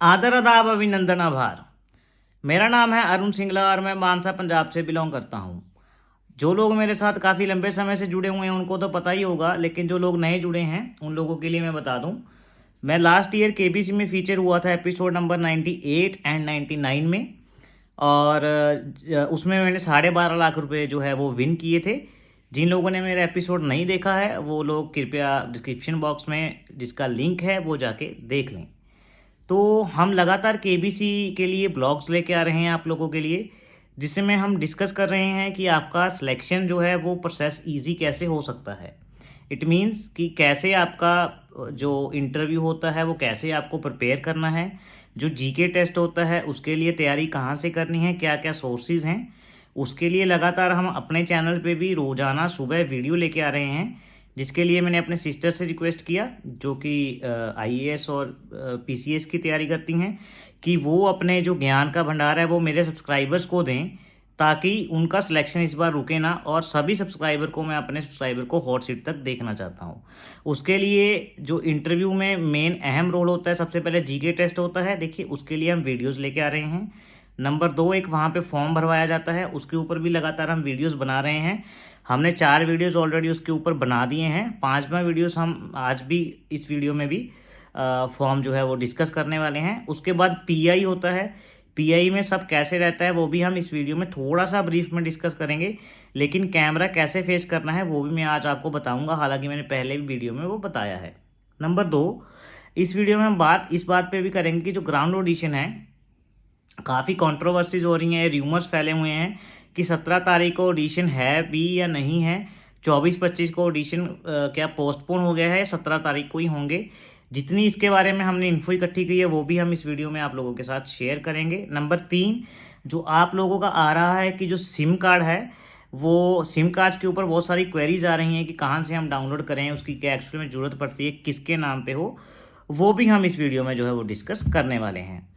आदर अदाब अभिनंदन आभार। मेरा नाम है अरुण सिंगला और मैं मानसा पंजाब से बिलोंग करता हूँ। जो लोग मेरे साथ काफ़ी लंबे समय से जुड़े हुए हैं उनको तो पता ही होगा, लेकिन जो लोग नए जुड़े हैं उन लोगों के लिए मैं बता दूं। मैं लास्ट ईयर केबीसी में फीचर हुआ था एपिसोड नंबर 98 एंड 99 में। और उसमें मैंने 12.5 लाख रुपए जो है वो विन किए थे। जिन लोगों ने मेरा एपिसोड नहीं देखा है वो लोग कृपया डिस्क्रिप्शन बॉक्स में जिसका लिंक है वो जाके देख लें। तो हम लगातार केबीसी के लिए ब्लॉग्स लेके आ रहे हैं आप लोगों के लिए, जिसमें हम डिस्कस कर रहे हैं कि आपका सिलेक्शन जो है वो प्रोसेस इजी कैसे हो सकता है। इट मीन्स कि कैसे आपका जो इंटरव्यू होता है वो कैसे आपको प्रिपेयर करना है, जो जीके टेस्ट होता है उसके लिए तैयारी कहाँ से करनी है, क्या क्या सोर्सेज हैं। उसके लिए लगातार हम अपने चैनल पे भी रोज़ाना सुबह वीडियो लेके आ रहे हैं, जिसके लिए मैंने अपने सिस्टर से रिक्वेस्ट किया जो कि आईएएस और पीसीएस की तैयारी करती हैं, कि वो अपने जो ज्ञान का भंडार है वो मेरे सब्सक्राइबर्स को दें, ताकि उनका सिलेक्शन इस बार रुके ना। और सभी सब्सक्राइबर को, मैं अपने सब्सक्राइबर को हॉट सीट तक देखना चाहता हूँ। उसके लिए जो इंटरव्यू में मेन अहम रोल होता है, सबसे पहले जीके टेस्ट होता है। देखिए उसके लिए हम वीडियोज़ लेके आ रहे हैं। नंबर 2, एक वहाँ पे फॉर्म भरवाया जाता है, उसके ऊपर भी लगातार हम वीडियोस बना रहे हैं। हमने 4 वीडियोस ऑलरेडी उसके ऊपर बना दिए हैं। 5वां वीडियोस हम आज भी इस वीडियो में भी फॉर्म जो है वो डिस्कस करने वाले हैं। उसके बाद पीआई होता है। पीआई में सब कैसे रहता है वो भी हम इस वीडियो में थोड़ा सा ब्रीफ में डिस्कस करेंगे, लेकिन कैमरा कैसे फेस करना है वो भी मैं आज आपको बताऊंगा, हालांकि मैंने पहले भी वीडियो में वो बताया है। नंबर 2, इस वीडियो में हम इस बात पे भी करेंगे कि जो ग्राउंड ऑडिशन है, काफ़ी कंट्रोवर्सीज हो रही हैं, र्यूमर्स फैले हुए हैं कि 17 तारीख को ऑडिशन है भी या नहीं है। 24-25 को ऑडिशन क्या पोस्टपोन हो गया है, 17 तारीख को ही होंगे। जितनी इसके बारे में हमने इन्फो इकट्ठी की है वो भी हम इस वीडियो में आप लोगों के साथ शेयर करेंगे। नंबर 3, जो आप लोगों का आ रहा है कि जो सिम कार्ड है, वो सिम कार्ड्स के ऊपर बहुत सारी क्वेरीज आ रही हैं कि कहाँ से हम डाउनलोड करें, उसकी क्या एक्चुअली में ज़रूरत पड़ती है, किसके नाम पे हो, वो भी हम इस वीडियो में जो है वो डिस्कस करने वाले हैं।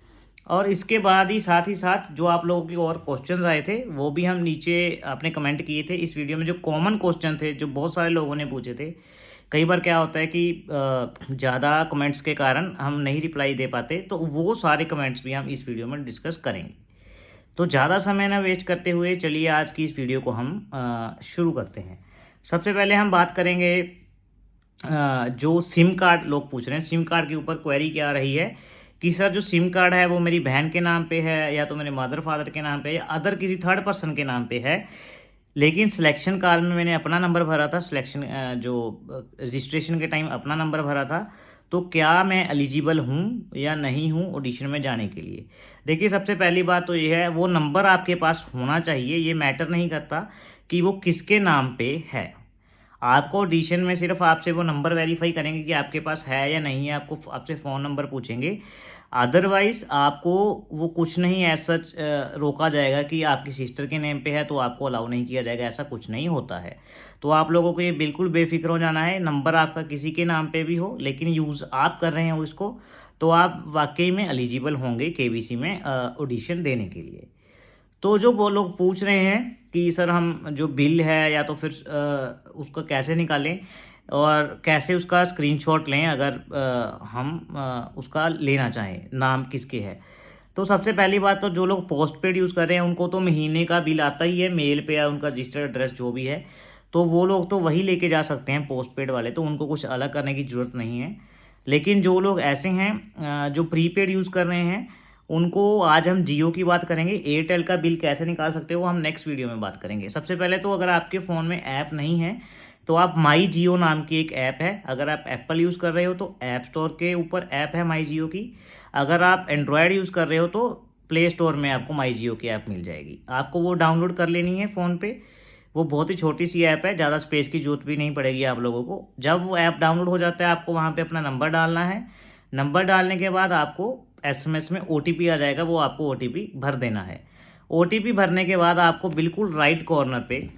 और इसके बाद ही साथ जो आप लोगों की और क्वेश्चंस आए थे वो भी हम नीचे आपने कमेंट किए थे इस वीडियो में। जो कॉमन क्वेश्चन थे जो बहुत सारे लोगों ने पूछे थे, कई बार क्या होता है कि ज़्यादा कमेंट्स के कारण हम नहीं रिप्लाई दे पाते, तो वो सारे कमेंट्स भी हम इस वीडियो में डिस्कस करेंगे। तो ज़्यादा समय ना वेस्ट करते हुए चलिए आज की इस वीडियो को हम शुरू करते हैं। सबसे पहले हम बात करेंगे जो सिम कार्ड लोग पूछ रहे हैं, सिम कार्ड के ऊपर क्वेरी क्या आ रही है कि सर जो सिम कार्ड है वो मेरी बहन के नाम पे है, या तो मेरे मदर फादर के नाम पे, या अदर किसी थर्ड पर्सन के नाम पे है, लेकिन सिलेक्शन काल में मैंने अपना नंबर भरा था, सिलेक्शन जो रजिस्ट्रेशन के टाइम अपना नंबर भरा था, तो क्या मैं एलिजिबल हूँ या नहीं हूँ ऑडिशन में जाने के लिए। देखिए सबसे पहली बात तो ये है, वो नंबर आपके पास होना चाहिए। ये मैटर नहीं करता कि वो किसके नाम पे है। आपको ऑडिशन में सिर्फ आपसे वो नंबर वेरीफाई करेंगे कि आपके पास है या नहीं है, आपको आपसे फ़ोन नंबर पूछेंगे। अदरवाइज़ आपको वो कुछ नहीं एज सच रोका जाएगा कि आपकी सिस्टर के नेम पे है तो आपको अलाउ नहीं किया जाएगा, ऐसा कुछ नहीं होता है। तो आप लोगों को ये बिल्कुल बेफिक्र हो जाना है, नंबर आपका किसी के नाम पे भी हो लेकिन यूज़ आप कर रहे हो इसको, तो आप वाकई में एलिजिबल होंगे केबीसी में ऑडिशन देने के लिए। तो जो वो लोग पूछ रहे हैं कि सर हम जो बिल है या तो फिर उसको कैसे निकालें और कैसे उसका स्क्रीनशॉट लें अगर हम उसका लेना चाहें, नाम किसके है। तो सबसे पहली बात, तो जो लोग पोस्ट पेड यूज़ कर रहे हैं उनको तो महीने का बिल आता ही है मेल पे, या उनका रजिस्टर्ड एड्रेस जो भी है, तो वो लोग तो वही लेके जा सकते हैं पोस्ट पेड वाले, तो उनको कुछ अलग करने की ज़रूरत नहीं है। लेकिन जो लोग ऐसे हैं जो प्रीपेड यूज़ कर रहे हैं, उनको आज हम जियो की बात करेंगे। एयरटेल का बिल कैसे निकाल सकते हो वो हम नेक्स्ट वीडियो में बात करेंगे। सबसे पहले तो अगर आपके फ़ोन में ऐप नहीं है तो आप माई जियो नाम की एक ऐप है, अगर आप एप्पल यूज़ कर रहे हो तो ऐप स्टोर के ऊपर ऐप है माई जियो की। अगर आप एंड्रॉयड यूज़ कर रहे हो तो प्ले स्टोर में आपको माई जियो की ऐप मिल जाएगी, आपको वो डाउनलोड कर लेनी है फ़ोन पे। वो बहुत ही छोटी सी ऐप है, ज़्यादा स्पेस की जरूरत भी नहीं पड़ेगी आप लोगों को। जब वो ऐप डाउनलोड हो जाता है आपको वहाँ पे अपना नंबर डालना है। नंबर डालने के बाद आपको एसएमएस में ओटीपी आ जाएगा, वो आपको ओटीपी भर देना है। ओटीपी भरने के बाद आपको बिल्कुल राइट कॉर्नर पे,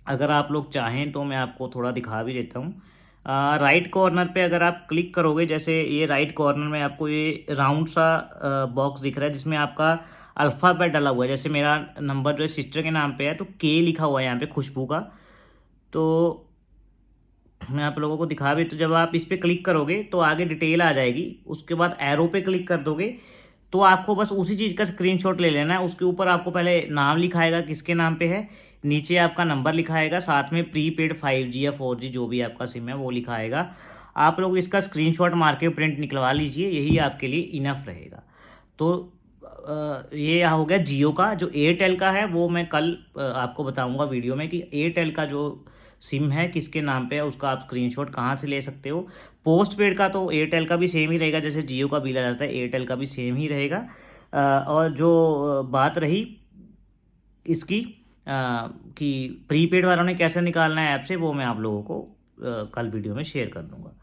अगर आप लोग चाहें तो मैं आपको थोड़ा दिखा भी देता हूँ। राइट कॉर्नर पे अगर आप क्लिक करोगे, जैसे ये राइट कॉर्नर में आपको ये राउंड सा बॉक्स दिख रहा है जिसमें आपका अल्फ़ाबेट डाला हुआ है। जैसे मेरा नंबर जो है सिस्टर के नाम पे है तो के लिखा हुआ है यहाँ पे, खुशबू का। तो मैं आप लोगों को दिखा भी, तो जब आप इस पे क्लिक करोगे तो आगे डिटेल आ जाएगी, उसके बाद एरो पे क्लिक कर दोगे तो आपको बस उसी चीज़ का स्क्रीनशॉट ले लेना है। उसके ऊपर आपको पहले नाम लिखाएगा किसके नाम पे है, नीचे आपका नंबर लिखाएगा, साथ में प्रीपेड 5G या 4G जो भी आपका सिम है वो लिखाएगा। आप लोग इसका स्क्रीनशॉट मार के प्रिंट निकलवा लीजिए, यही आपके लिए इनफ रहेगा। तो ये हो गया जियो का। जो एयरटेल का है वो मैं कल आपको बताऊंगा वीडियो में कि एयरटेल का जो सिम है किसके नाम पे है, उसका आप स्क्रीनशॉट कहाँ से ले सकते हो। पोस्ट पेड का तो एयरटेल का भी सेम ही रहेगा, जैसे जियो का बिल आ जाता है एयरटेल का भी सेम ही रहेगा। और जो बात रही इसकी कि प्रीपेड वालों ने कैसे निकालना है ऐप से, वो मैं आप लोगों को कल वीडियो में शेयर कर दूंगा।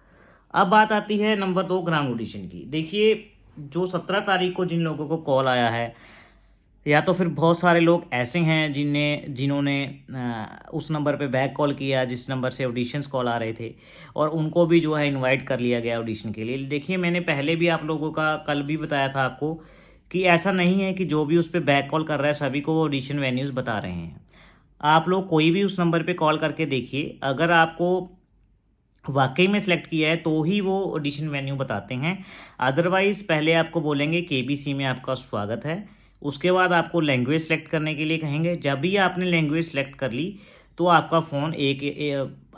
अब बात आती है नंबर 2 ग्राउंड ऑडिशन की। देखिए, जो 17 तारीख को जिन लोगों को कॉल आया है, या तो फिर बहुत सारे लोग ऐसे हैं जिन्होंने उस नंबर पे बैक कॉल किया जिस नंबर से ऑडिशंस कॉल आ रहे थे, और उनको भी जो है इनवाइट कर लिया गया ऑडिशन के लिए। देखिए, मैंने पहले भी आप लोगों का कल भी बताया था आपको कि ऐसा नहीं है कि जो भी उस पर बैक कॉल कर रहा है सभी को वो ऑडिशन वेन्यूज़ बता रहे हैं। आप लोग कोई भी उस नंबर पे कॉल करके देखिए, अगर आपको वाकई में सिलेक्ट किया है तो ही वो ऑडिशन वेन्यू बताते हैं। अदरवाइज़ पहले आपको बोलेंगे KBC में आपका स्वागत है, उसके बाद आपको लैंग्वेज सेलेक्ट करने के लिए कहेंगे। जब भी आपने लैंग्वेज सेलेक्ट कर ली तो आपका फ़ोन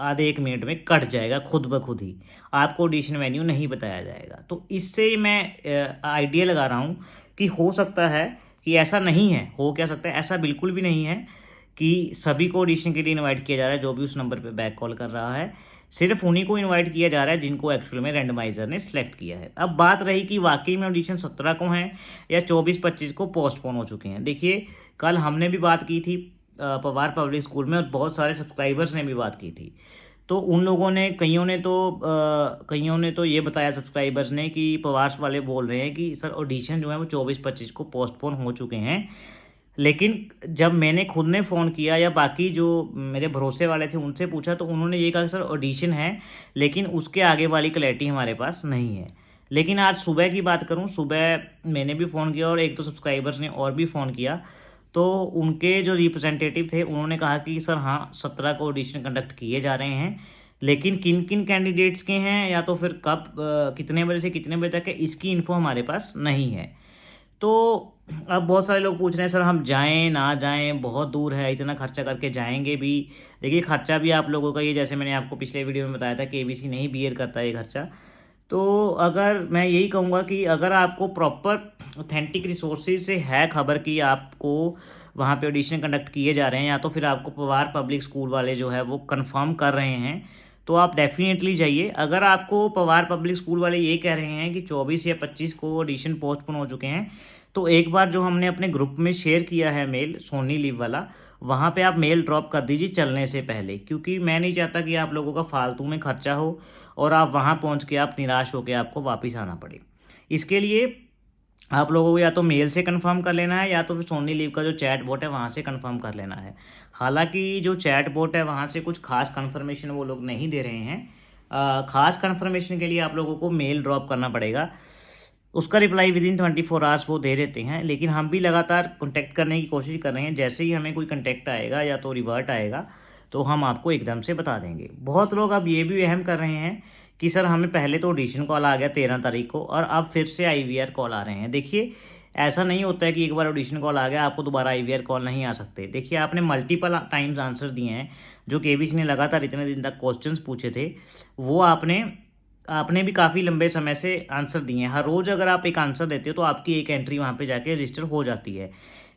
आधे 1 मिनट में कट जाएगा खुद ब खुद ही, आपको ऑडिशन वेन्यू नहीं बताया जाएगा। तो इससे मैं आइडिया लगा रहा हूँ कि हो सकता है कि ऐसा नहीं है, हो क्या सकता है, ऐसा बिल्कुल भी नहीं है कि सभी को ऑडिशन के लिए इनवाइट किया जा रहा है। जो भी उस नंबर पे बैक कॉल कर रहा है, सिर्फ उन्हीं को इनवाइट किया जा रहा है जिनको एक्चुअल में रैंडमाइजर ने सिलेक्ट किया है। अब बात रही कि वाकई में ऑडिशन 17 को हैं या 24-25 को पोस्टपोन हो चुके हैं। देखिए, कल हमने भी बात की थी पवार पब्लिक स्कूल में, और बहुत सारे सब्सक्राइबर्स ने भी बात की थी। तो उन लोगों ने कईयों ने तो ये बताया सब्सक्राइबर्स ने कि पवार्स वाले बोल रहे हैं कि सर ऑडिशन जो है वो 24-25 को पोस्टपोन हो चुके हैं। लेकिन जब मैंने खुद ने फ़ोन किया या बाकी जो मेरे भरोसे वाले थे उनसे पूछा, तो उन्होंने ये कहा कि सर ऑडिशन है, लेकिन उसके आगे वाली क्लैरिटी हमारे पास नहीं है। लेकिन आज सुबह की बात करूं, सुबह मैंने भी फ़ोन किया और 1-2 सब्सक्राइबर्स ने और भी फ़ोन किया, तो उनके जो रिप्रेजेंटेटिव थे उन्होंने कहा कि सर हाँ, 17 को ऑडिशन कंडक्ट किए जा रहे हैं, लेकिन किन किन कैंडिडेट्स के हैं या तो फिर कब कितने बजे से कितने बजे तक है, इसकी इन्फो हमारे पास नहीं है। तो अब बहुत सारे लोग पूछ रहे हैं सर हम जाएं ना जाएं, बहुत दूर है, इतना खर्चा करके जाएंगे भी। देखिए, खर्चा भी आप लोगों का ये, जैसे मैंने आपको पिछले वीडियो में बताया था, KBC नहीं बियर करता ये खर्चा। तो अगर मैं यही कहूँगा कि अगर आपको प्रॉपर ऑथेंटिक रिसोर्सेज से है खबर कि आपको वहाँ पे ऑडिशन कंडक्ट किए जा रहे हैं, या तो फिर आपको पवार पब्लिक स्कूल वाले जो है वो कंफर्म कर रहे हैं, तो आप डेफिनेटली जाइए। अगर आपको पवार पब्लिक स्कूल वाले ये कह रहे हैं कि 24 या 25 को ऑडिशन पोस्टपोन हो चुके हैं, तो एक बार जो हमने अपने ग्रुप में शेयर किया है मेल, सोनी लिव वाला, वहाँ पे आप मेल ड्रॉप कर दीजिए चलने से पहले, क्योंकि मैं नहीं चाहता कि आप लोगों का फालतू में खर्चा हो और आप वहाँ पहुँच के आप निराश होकर आपको वापस आना पड़े। इसके लिए आप लोगों को या तो मेल से कंफर्म कर लेना है, या तो फिर सोनी लिव का जो चैट बोट है वहाँ से कंफर्म कर लेना है। हालांकि जो चैट बोट है वहाँ से कुछ खास कंफर्मेशन वो लोग नहीं दे रहे हैं। खास कंफर्मेशन के लिए आप लोगों को मेल ड्रॉप करना पड़ेगा, उसका रिप्लाई विदिन 24 आवर्स वो दे देते हैं। लेकिन हम भी लगातार कॉन्टैक्ट करने की कोशिश कर रहे हैं, जैसे ही हमें कोई कॉन्टैक्ट आएगा या तो रिवर्ट आएगा तो हम आपको एकदम से बता देंगे। बहुत लोग अब ये भी वहम कर रहे हैं कि सर हमें पहले तो ऑडिशन कॉल आ गया 13 तारीख को और अब फिर से IVR कॉल आ रहे हैं। देखिए, ऐसा नहीं होता है कि एक बार ऑडिशन कॉल आ गया आपको दोबारा IVR कॉल नहीं आ सकते। देखिए, आपने मल्टीपल टाइम्स आंसर दिए हैं, जो KBC ने लगातार इतने दिन तक क्वेश्चंस पूछे थे, वो आपने भी काफ़ी लंबे समय से आंसर दिए हैं। हर रोज़ अगर आप एक आंसर देते हो तो आपकी एक एंट्री वहाँ पे जाके रजिस्टर हो जाती है।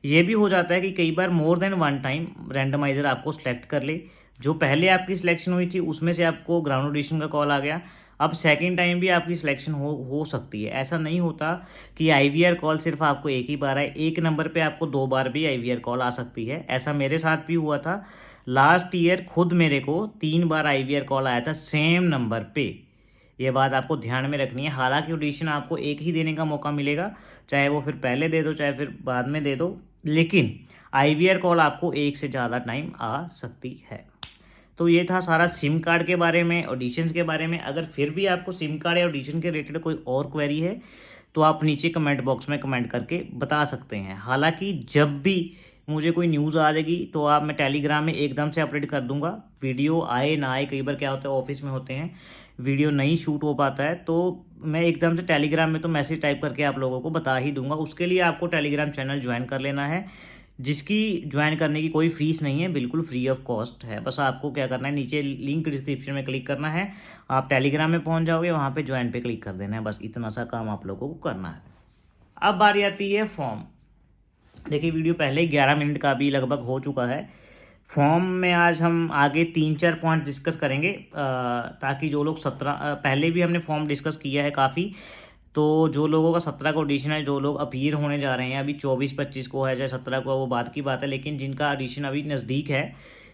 ये भी हो जाता है कि कई बार मोर देन वन टाइम रैंडमाइज़र आपको सेलेक्ट कर ले, जो पहले आपकी सिलेक्शन हुई थी उसमें से आपको ग्राउंड ऑडिशन का कॉल आ गया, अब सेकंड टाइम भी आपकी सिलेक्शन हो सकती है। ऐसा नहीं होता कि IVR कॉल सिर्फ आपको एक ही बार आए, एक नंबर पे आपको 2 बार भी IVR कॉल आ सकती है। ऐसा मेरे साथ भी हुआ था, लास्ट ईयर खुद मेरे को 3 बार IVR कॉल आया था सेम नंबर पे। ये बात आपको ध्यान में रखनी है। हालांकि ऑडिशन आपको एक ही देने का मौका मिलेगा, चाहे वो फिर पहले दे दो चाहे फिर बाद में दे दो, लेकिन IVR कॉल आपको एक से ज़्यादा टाइम आ सकती है। तो ये था सारा सिम कार्ड के बारे में, ऑडिशंस के बारे में। अगर फिर भी आपको सिम कार्ड या ऑडिशन के रिलेटेड कोई और क्वेरी है तो आप नीचे कमेंट बॉक्स में कमेंट करके बता सकते हैं। हालांकि जब भी मुझे कोई न्यूज़ आ जाएगी तो आप मैं टेलीग्राम में एकदम से अपडेट कर दूंगा। वीडियो आए ना आए, कई बार क्या होता है ऑफिस में होते हैं, वीडियो नहीं शूट हो पाता है, तो मैं एकदम से टेलीग्राम में तो मैसेज टाइप करके आप लोगों को बता ही दूंगा। उसके लिए आपको टेलीग्राम चैनल ज्वाइन कर लेना है, जिसकी ज्वाइन करने की कोई फ़ीस नहीं है, बिल्कुल फ्री ऑफ कॉस्ट है। बस आपको क्या करना है, नीचे लिंक डिस्क्रिप्शन में क्लिक करना है, आप टेलीग्राम में पहुंच जाओगे, वहाँ पे ज्वाइन पे क्लिक कर देना है। बस इतना सा काम आप लोगों को करना है। अब बारी आती है फॉर्म। देखिए वीडियो पहले ही 11 मिनट का भी लगभग हो चुका है। फॉर्म में आज हम आगे 3-4 पॉइंट डिस्कस करेंगे, ताकि जो लोग 17 पहले भी हमने फॉर्म डिस्कस किया है काफ़ी, तो जो लोगों का 17 को ऑडिशन है, जो लोग अपीयर होने जा रहे हैं, अभी 24-25 को है चाहे 17 को है, वो बात की बात है, लेकिन जिनका ऑडिशन अभी नज़दीक है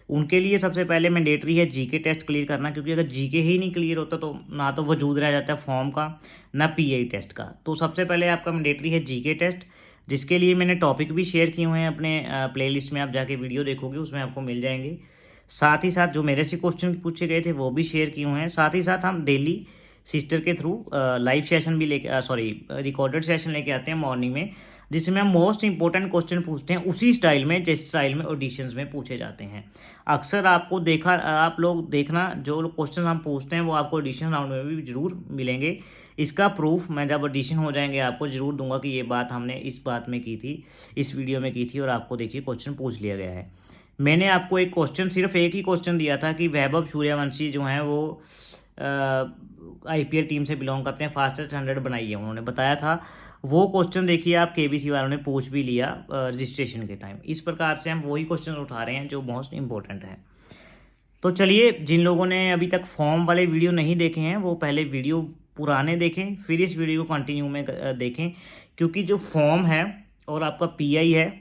उनके लिए सबसे पहले मैंडेटरी है जीके टेस्ट क्लियर करना। क्योंकि अगर जीके ही नहीं क्लियर होता तो ना तो वजूद रह जाता है फॉर्म का, ना पीआई टेस्ट का। तो सबसे पहले आपका मैंडेटरी है जीके टेस्ट, जिसके लिए मैंने टॉपिक भी शेयर किए हुए हैं अपने प्लेलिस्ट में। आप जाके वीडियो देखोगे उसमें आपको मिल जाएंगे। साथ ही साथ जो मेरे से क्वेश्चन पूछे गए थे वो भी शेयर किए हुए हैं। साथ ही साथ हम डेली सिस्टर के थ्रू लाइव सेशन भी लेके रिकॉर्डेड सेशन लेके आते हैं मॉर्निंग में, जिसमें हम मोस्ट इंपॉर्टेंट क्वेश्चन पूछते हैं उसी स्टाइल में जिस स्टाइल में ऑडिशंस में पूछे जाते हैं। अक्सर आपको आप लोग देखना, जो क्वेश्चन हम पूछते हैं वो आपको ऑडिशन राउंड में भी जरूर मिलेंगे। इसका प्रूफ मैं जब ऑडिशन हो जाएंगे आपको जरूर दूंगा कि ये बात हमने इस बात में की थी, इस वीडियो में की थी, और आपको देखिए क्वेश्चन पूछ लिया गया है। मैंने आपको एक क्वेश्चन, सिर्फ एक ही क्वेश्चन दिया था कि वैभव सूर्यवंशी जो हैं वो आईपीएल टीम से बिलोंग करते हैं, फास्टेस्ट 100 बनाई है उन्होंने बताया था। वो क्वेश्चन देखिए आप केबीसी वालों ने पूछ भी लिया रजिस्ट्रेशन के टाइम। इस प्रकार से हम वही क्वेश्चन उठा रहे हैं जो मोस्ट इंपॉर्टेंट है। तो चलिए, जिन लोगों ने अभी तक फॉर्म वाले वीडियो नहीं देखे हैं वो पहले वीडियो पुराने देखें, फिर इस वीडियो को कंटिन्यू में देखें। क्योंकि जो फॉर्म है और आपका पीआई है,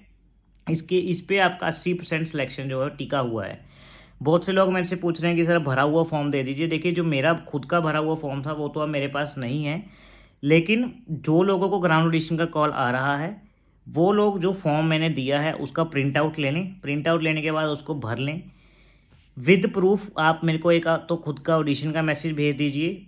इस पे आपका 80% सिलेक्शन जो है टिका हुआ है। बहुत से लोग मेरे से पूछ रहे हैं कि सर भरा हुआ फॉर्म दे दीजिए। देखिए जो मेरा खुद का भरा हुआ फॉर्म था वो तो अब मेरे पास नहीं है, लेकिन जो लोगों को ग्राउंड ऑडिशन का कॉल आ रहा है वो लोग जो फॉर्म मैंने दिया है उसका प्रिंट आउट ले लें। प्रिंट आउट लेने के बाद उसको भर लें विद प्रूफ। आप मेरे को एक तो खुद का ऑडिशन का मैसेज भेज दीजिए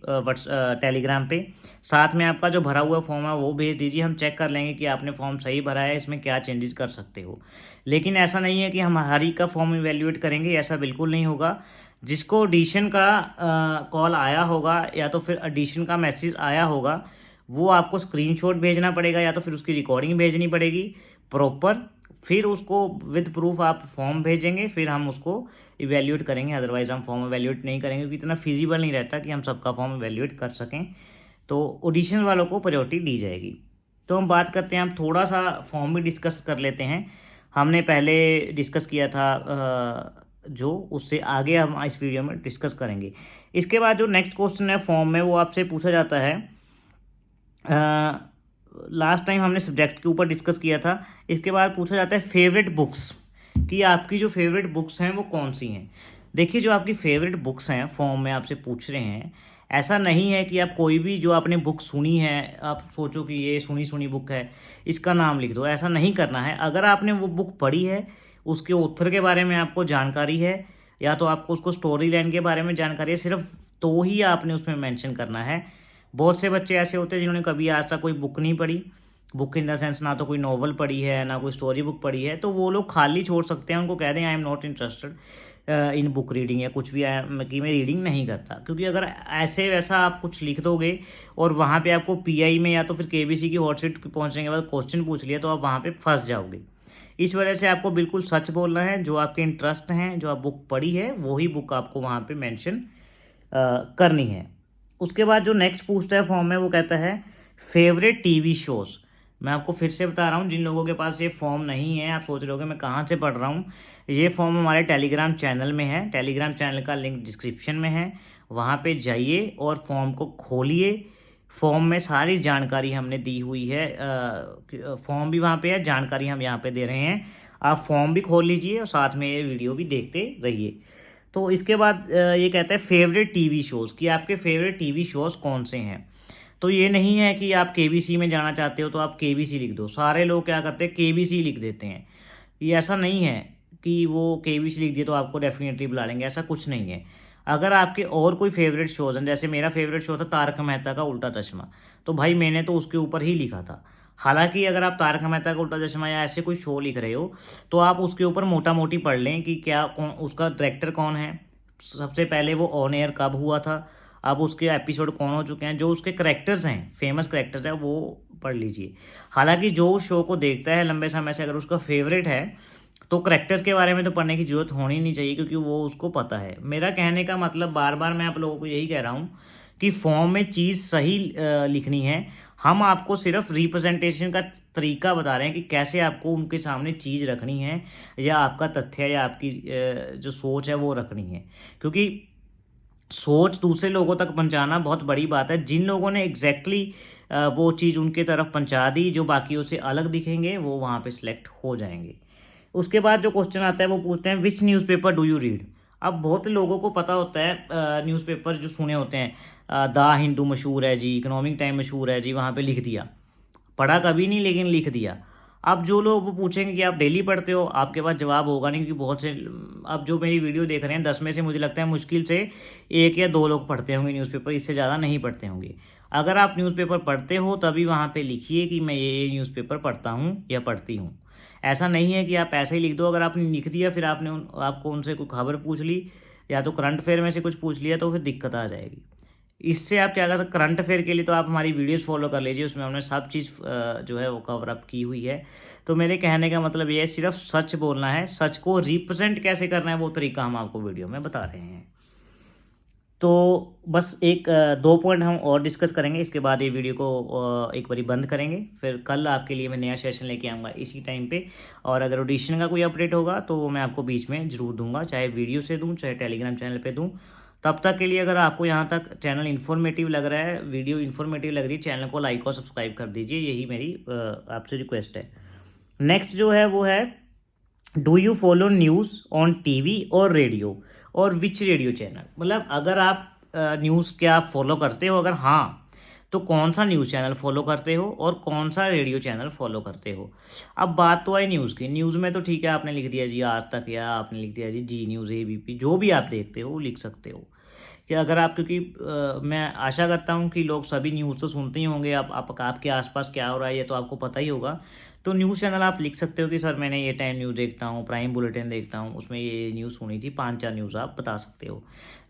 टेलीग्राम पे, साथ में आपका जो भरा हुआ फॉर्म है वो भेज दीजिए। हम चेक कर लेंगे कि आपने फॉर्म सही भरा है, इसमें क्या चेंजेस कर सकते हो। लेकिन ऐसा नहीं है कि हम हर एक का फॉर्म इवेल्युएट करेंगे, ऐसा बिल्कुल नहीं होगा। जिसको ऑडिशन का कॉल आया होगा या तो फिर ऑडिशन का मैसेज आया होगा, वो आपको स्क्रीनशॉट भेजना पड़ेगा या तो फिर उसकी रिकॉर्डिंग भेजनी पड़ेगी प्रॉपर। फिर उसको विद प्रूफ आप फॉर्म भेजेंगे, फिर हम उसको इवेल्यूएट करेंगे। अदरवाइज़ हम फॉर्म इवेल्यूएट नहीं करेंगे, क्योंकि इतना फिजिबल नहीं रहता कि हम सबका फॉर्म इवेल्यूएट कर सकें। तो ऑडिशन वालों को प्रायोरिटी दी जाएगी। तो हम बात करते हैं, हम थोड़ा सा फॉर्म भी डिस्कस कर लेते हैं। हमने पहले डिस्कस किया था जो, उससे आगे हम इस वीडियो में डिस्कस करेंगे। इसके बाद जो नेक्स्ट क्वेश्चन है फॉर्म में, वो आपसे पूछा जाता है, लास्ट टाइम हमने सब्जेक्ट के ऊपर डिस्कस किया था। इसके बाद पूछा जाता है फेवरेट बुक्स, कि आपकी जो फेवरेट बुक्स हैं वो कौन सी हैं। देखिए जो आपकी फेवरेट बुक्स हैं फॉर्म में आपसे पूछ रहे हैं, ऐसा नहीं है कि आप कोई भी जो आपने बुक सुनी है आप सोचो कि ये सुनी बुक है इसका नाम लिख दो। ऐसा नहीं करना है। अगर आपने वो बुक पढ़ी है, उसके ऑथर के बारे में आपको जानकारी है, या तो आपको उसको स्टोरी लाइन के बारे में जानकारी है, सिर्फ तो ही आपने उसमें मेंशन करना है। बहुत से बच्चे ऐसे होते हैं जिन्होंने कभी आज तक कोई बुक नहीं पढ़ी, बुक इन द सेंस ना तो कोई नॉवल पढ़ी है ना कोई स्टोरी बुक पढ़ी है, तो वो लोग खाली छोड़ सकते हैं। उनको कह दें I am not interested in book reading या कुछ भी, कि मैं रीडिंग नहीं करता। क्योंकि अगर ऐसे वैसा आप कुछ लिख दोगे और वहाँ पे आपको पीआई में या तो फिर केबीसी की हॉट सीट पहुँचने के बाद क्वेश्चन पूछ लिया, तो आप वहाँ पे फंस जाओगे। इस वजह से आपको बिल्कुल सच बोलना है। जो आपके इंटरेस्ट हैं, जो आप बुक पढ़ी है, वही बुक आपको वहाँ पे मेंशन करनी है। उसके बाद जो नेक्स्ट पूछता है फॉर्म में, वो कहता है फेवरेट टीवी शोज़। मैं आपको फिर से बता रहा हूँ, जिन लोगों के पास ये फॉर्म नहीं है, आप सोच रहे होगे मैं कहाँ से पढ़ रहा हूँ, ये फॉर्म हमारे टेलीग्राम चैनल में है। टेलीग्राम चैनल का लिंक डिस्क्रिप्शन में है, वहाँ पे जाइए और फॉर्म को खोलिए। फॉर्म में सारी जानकारी हमने दी हुई है, फॉर्म भी वहाँ पे है, जानकारी हम यहाँ पे दे रहे हैं। आप फॉर्म भी खोल लीजिए और साथ में ये वीडियो भी देखते रहिए। तो इसके बाद ये कहता है फेवरेट टीवी शोज़, कि आपके फेवरेट टीवी शोज़ कौन से हैं। तो ये नहीं है कि आप केबीसी में जाना चाहते हो तो आप केबीसी लिख दो। सारे लोग क्या करते हैं, केबीसी लिख देते हैं। ये ऐसा नहीं है कि वो केबीसी लिख दिए तो आपको डेफिनेटली बुला लेंगे, ऐसा कुछ नहीं है। अगर आपके और कोई फेवरेट शोज़ हैं, जैसे मेरा फेवरेट शो था तारक मेहता का उल्टा चश्मा, तो भाई मैंने तो उसके ऊपर ही लिखा था। हालांकि अगर आप तारक मेहता का उल्टा चश्मा या ऐसे कोई शो लिख रहे हो तो आप उसके ऊपर मोटा मोटी पढ़ लें कि क्या कौन उसका डायरेक्टर कौन है, सबसे पहले वो ऑन एयर कब हुआ था, अब उसके एपिसोड कौन हो चुके हैं, जो उसके करेक्टर्स हैं, फेमस करेक्टर्स हैं, वो पढ़ लीजिए। हालांकि जो उस शो को देखता है लंबे समय से, अगर उसका फेवरेट है तो करेक्टर्स के बारे में तो पढ़ने की जरूरत होनी नहीं चाहिए, क्योंकि वो उसको पता है। मेरा कहने का मतलब बार बार मैं आप लोगों को यही कह रहा हूँ कि फॉर्म में चीज़ सही लिखनी है। हम आपको सिर्फ रिप्रेजेंटेशन का तरीका बता रहे हैं कि कैसे आपको उनके सामने चीज़ रखनी है, या आपका तथ्य या आपकी जो सोच है वो रखनी है। क्योंकि सोच दूसरे लोगों तक पहुंचाना बहुत बड़ी बात है। जिन लोगों ने एग्जैक्टली वो चीज़ उनके तरफ पहुंचा दी, जो बाकियों से अलग दिखेंगे, वो वहाँ पे सिलेक्ट हो जाएंगे। उसके बाद जो क्वेश्चन आता है वो पूछते हैं विच न्यूज़पेपर डू यू रीड। अब बहुत लोगों को पता होता है न्यूज़पेपर जो सुने होते हैं, द हिंदू मशहूर है जी, इकोनॉमिक टाइम मशहूर है जी, वहाँ पे लिख दिया, पढ़ा कभी नहीं लेकिन लिख दिया। अब जो लोग वो पूछेंगे कि आप डेली पढ़ते हो, आपके पास जवाब होगा नहीं, क्योंकि बहुत से, अब जो मेरी वीडियो देख रहे हैं 10 में से मुझे लगता है मुश्किल से 1 या 2 लोग पढ़ते होंगे न्यूज़पेपर, इससे ज़्यादा नहीं पढ़ते होंगे। अगर आप न्यूज़पेपर पढ़ते हो तभी वहाँ पे लिखिए कि मैं ये न्यूज़पेपर पढ़ता हूँ या पढ़ती हूँ। ऐसा नहीं है कि आप ऐसे ही लिख दो। अगर आपने लिख दिया फिर आपको उनसे कोई खबर पूछ ली या तो करंट अफेयर में से कुछ पूछ लिया तो फिर दिक्कत आ जाएगी। इससे आप क्या कर सकते, करंट अफेयर के लिए तो आप हमारी वीडियोस फॉलो कर लीजिए, उसमें हमने सब चीज़ जो है वो कवर अप की हुई है। तो मेरे कहने का मतलब ये है, सिर्फ सच बोलना है, सच को रिप्रेजेंट कैसे करना है वो तरीका हम आपको वीडियो में बता रहे हैं। तो बस 2 पॉइंट हम और डिस्कस करेंगे, इसके बाद ये वीडियो को एक बारी बंद करेंगे। फिर कल आपके लिए मैं नया सेशन लेके आऊँगा इसी टाइम पे। और अगर ऑडिशन का कोई अपडेट होगा तो वो मैं आपको बीच में ज़रूर दूंगा, चाहे वीडियो से दूँ चाहे टेलीग्राम चैनल पे दूँ। तब तक के लिए अगर आपको यहाँ तक चैनल इन्फॉर्मेटिव लग रहा है, वीडियो इन्फॉर्मेटिव लग रही है, चैनल को लाइक और सब्सक्राइब कर दीजिए, यही मेरी आपसे रिक्वेस्ट है। नेक्स्ट जो है वो है, do you follow news on TV और रेडियो, और विच रेडियो चैनल। मतलब अगर आप न्यूज़ क्या फॉलो करते हो, अगर हाँ तो कौन सा न्यूज़ चैनल फॉलो करते हो और कौन सा रेडियो चैनल फॉलो करते हो। अब बात तो आई न्यूज़ की। न्यूज़ में तो ठीक है, आपने लिख दिया जी आज तक, या आपने लिख दिया जी न्यूज़, ABP, जो भी आप देखते हो वो लिख सकते हो। कि अगर आप, क्योंकि मैं आशा करता हूँ कि लोग सभी न्यूज़ तो सुनते ही होंगे, आपके आसपास क्या हो रहा है ये तो आपको पता ही होगा। तो न्यूज़ चैनल आप लिख सकते हो कि सर मैंने ये टाइम न्यूज़ देखता हूँ, प्राइम बुलेटिन देखता हूँ, उसमें ये न्यूज़ सुनी थी, 5-4 न्यूज़ आप बता सकते हो।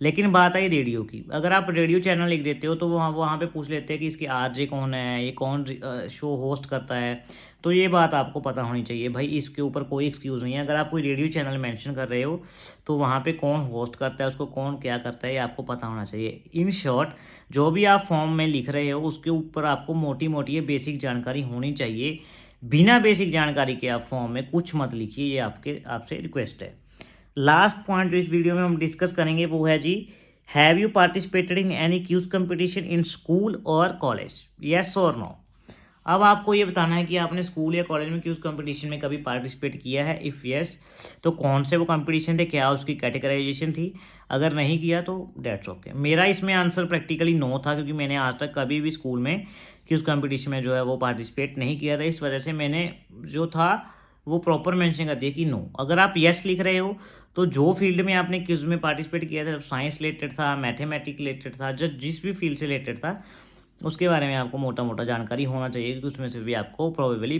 लेकिन बात आई रेडियो की। अगर आप रेडियो चैनल लिख देते हो तो वहाँ पे पूछ लेते हैं कि इसके RJ कौन है, ये कौन शो होस्ट करता है। तो ये बात आपको पता होनी चाहिए भाई, इसके ऊपर कोई एक्सक्यूज़ नहीं है। अगर आप कोई रेडियो चैनल मेंशन कर रहे हो तो वहाँ पे कौन होस्ट करता है, उसको कौन क्या करता है, ये आपको पता होना चाहिए। इन शॉर्ट, जो भी आप फॉर्म में लिख रहे हो उसके ऊपर आपको मोटी मोटी बेसिक जानकारी होनी चाहिए। बिना बेसिक जानकारी के आप फॉर्म में कुछ मत लिखिए, ये आपसे रिक्वेस्ट है। लास्ट पॉइंट जो इस वीडियो में हम डिस्कस करेंगे वो है जी, have you participated in any quiz competition in school और कॉलेज, येस और नो। अब आपको ये बताना है कि आपने स्कूल या कॉलेज में क्यूज कंपटीशन में कभी पार्टिसिपेट किया है। इफ़ यस तो कौन से वो कंपटीशन थे, क्या उसकी कैटेगराइजेशन थी, अगर नहीं किया तो डेट्स ओके। मेरा इसमें आंसर प्रैक्टिकली नो था, क्योंकि मैंने आज तक कभी भी स्कूल में क्यूज कंपटीशन में जो है वो पार्टिसिपेट नहीं किया था। इस वजह से मैंने जो था वो प्रॉपर मेंशन कर दिया कि नो। अगर आप यस लिख रहे हो तो जो फील्ड में आपने क्यूज में पार्टिसिपेट किया था, साइंस रिलेटेड था, मैथमेटिक्स रिलेटेड था, जिस भी फील्ड से रिलेटेड था, उसके बारे में आपको मोटा मोटा जानकारी होना चाहिए, क्योंकि उसमें से भी आपको प्रोबेबली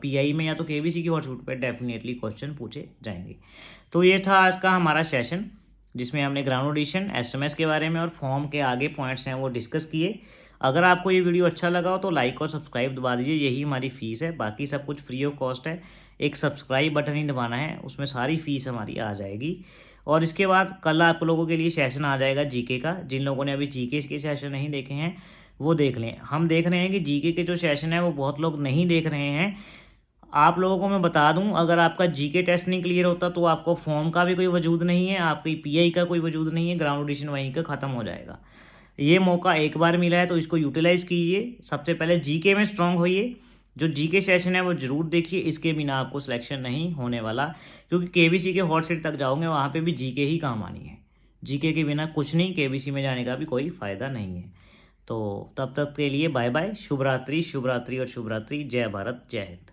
PI में या तो KBC की व्हाट्सएप पर डेफिनेटली क्वेश्चन पूछे जाएंगे। तो ये था आज का हमारा सेशन, जिसमें हमने ग्राउंड ऑडिशन, SMS के बारे में और फॉर्म के आगे पॉइंट्स हैं वो डिस्कस किए। अगर आपको ये वीडियो अच्छा लगा हो तो लाइक और सब्सक्राइब दबा दीजिए, यही हमारी फ़ीस है, बाकी सब कुछ फ्री ऑफ कॉस्ट है। एक सब्सक्राइब बटन ही दबाना है, उसमें सारी फ़ीस हमारी आ जाएगी। और इसके बाद कल आप लोगों के लिए सेशन आ जाएगा GK का। जिन लोगों ने अभी GK के सेशन नहीं देखे हैं वो देख लें। हम देख रहे हैं कि GK के जो सेशन है वो बहुत लोग नहीं देख रहे हैं। आप लोगों को मैं बता दूं, अगर आपका GK टेस्ट नहीं क्लियर होता तो आपको फॉर्म का भी कोई वजूद नहीं है, आपकी PI का कोई वजूद नहीं है, ग्राउंड ऑडिशन वहीं का ख़त्म हो जाएगा। ये मौका एक बार मिला है तो इसको यूटिलाइज़ कीजिए। सबसे पहले GK में स्ट्रांग होइए, जो GK सेशन है वो ज़रूर देखिए, इसके बिना आपको सिलेक्शन नहीं होने वाला। क्योंकि KBC के हॉट सीट तक जाओगे वहाँ पे भी GK ही काम आनी है, GK के बिना कुछ नहीं, KBC में जाने का भी कोई फ़ायदा नहीं है। तो तब तक के लिए बाय बाय, शुभ रात्रि, शुभ रात्रि और शुभ रात्रि। जय भारत, जय हिंद।